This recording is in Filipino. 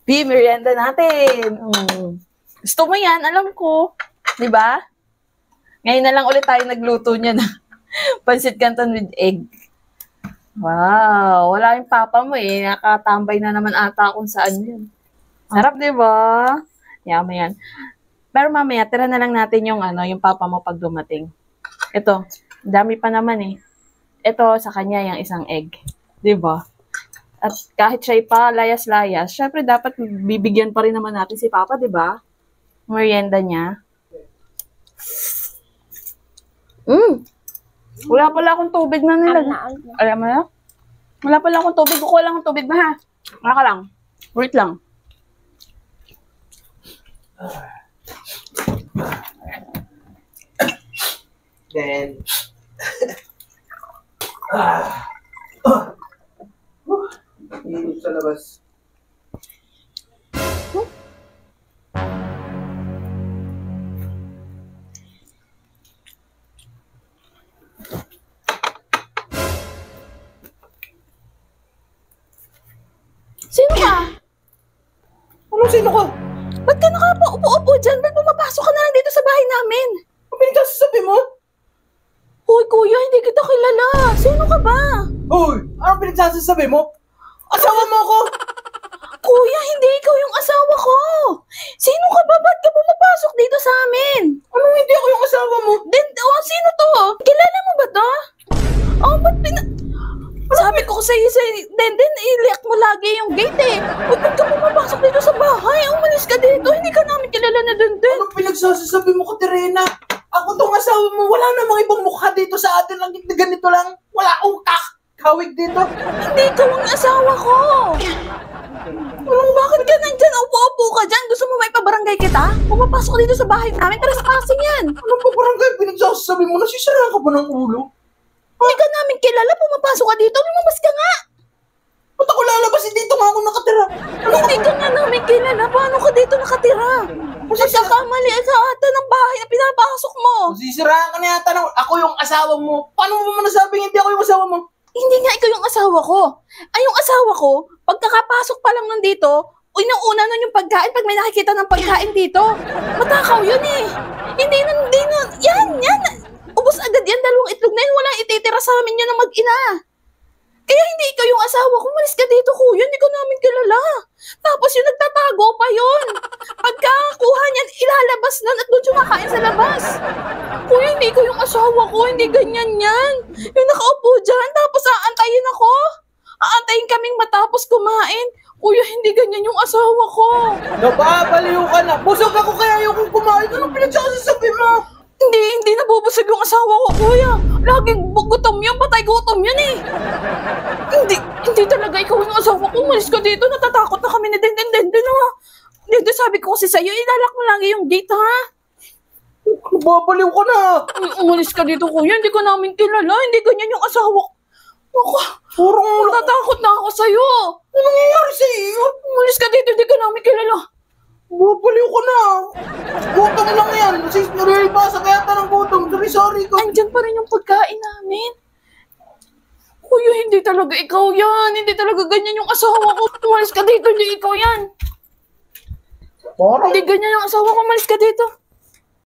Merienda natin. Gusto mo yan, alam ko. Di ba? Ngayon na lang ulit tayo nagluto niya na pansit canton with egg. Wow, wala yung papa mo eh. Nakatambay na naman ata kung saan yun. Sarap, di ba? Yama yan. Pero mamaya, tira na lang natin yung yung papa mo pag dumating. Ito, dami pa naman eh. Ito, sa kanya yung isang egg. Di ba? At kahit siya'y pa layas-layas, syempre dapat bibigyan pa rin naman natin si papa, di ba? Merienda niya. Wala pala akong tubig na nila. Alam mo na? Wala pala akong tubig. Kukuha lang akong tubig na ha. Wala ka lang. Wait lang. Then, init sa labas. Sino ka? Anong sino ka? Ba't ka nakaupo-upo dyan? Ba't pumapasok ka na lang dito sa bahay namin? Ano pinagsasabi mo? Hoy, kuya, hindi kita kilala. Sino ka ba? Hoy! Anong pinagsasabi mo? Asawa mo ako! Kuya, hindi ikaw yung asawa ko. Sino ka ba? Ba't ka pumapasok dito sa amin? Anong hindi ako yung asawa mo? Sino to? Kilala mo ba to? Ba't Sabi ko sa'yo, Denden, iliak mo lagi yung gate eh. Ba't ka pumapasok dito sa bahay? Umalis ka dito. Hindi ka namin kilala na Denden. Anong pinagsasabi mo, Katerina? Ako tong asawa mo. Wala namang ibang mukha dito sa atin. Lang ganito lang. Wala akong kawig dito. Hindi ikaw ang asawa ko. Bakit ka nandyan? Upo-upo ka dyan. Gusto mo may pabarangay kita? Pumapasok ka dito sa bahay namin. Trespassing yan. Anong pa barangay pinagsasabi mo? Nasisiraan ka ba ng ulo? Hindi ka namin kilala. Pumapasok ka dito. Lumabas ka nga. Ba't ako lalabas? Dito nga ako nakatira. Hindi ka nga namin kilala. Paano ka dito nakatira? Nagkakamali sa ata ng bahay na pinapasok mo. Nasisiraan ka na yata ng ako yung asawa mo. Paano mo nasabing hindi ako yung asawa mo? Hindi nga ikaw yung asawa ko. Ay, yung asawa ko, pagkakapasok pa lang nandito, unang-una nun yung pagkain pag may nakikita ng pagkain dito. Matakaw yun eh. Hindi nun. Yan. Ubus agad yan, dalawang itlog na yun. Walang ititira sa amin yun ng mag-ina. Kaya hindi ikaw yung asawa ko. Malis ka dito, kuya. Hindi ko namin kilala. Tapos yung nagtatago pa yun. Pagkakuha niyan, ilalabas nun at doon kumakain sa labas. Kuya, hindi ko yung asawa ko. Hindi ganyan yan. Yung nakaupo dyan, tapos aantayin ako. Aantayin kaming matapos kumain. Kuya, hindi ganyan yung asawa ko. Nababaliw ka na. Busog ako kaya yung kumain. Anong pinagsasabi mo? Hindi nabubusog yung asawa ko, kuya. Laging gutom yan, patay gutom yan eh. Hindi talaga ikaw yung asawa ko. Umalis ka dito, natatakot na kami ni Denden ha. Dito sabi ko kasi sa'yo, ilalak mo lagi yung gate ha. Nababaliw ka na. Umalis ka dito, kuya. Hindi ko namin kilala. Hindi ganyan yung asawa ko. Natatakot na ako sa'yo. Ano nangyayari sa iyo? Umalis ka dito, hindi ka namin kilala. Nababaliw ka na. Gutom lang yan. Naribasa kaya ng gutom. Sorry ko. Andyan pa rin yung pagkain namin. Kuya, hindi talaga ikaw yan. Hindi talaga ganyan yung asawa ko. Umalis ka dito, hindi ikaw yan. Parang Hindi ganyan yung asawa ko. Umalis ka dito.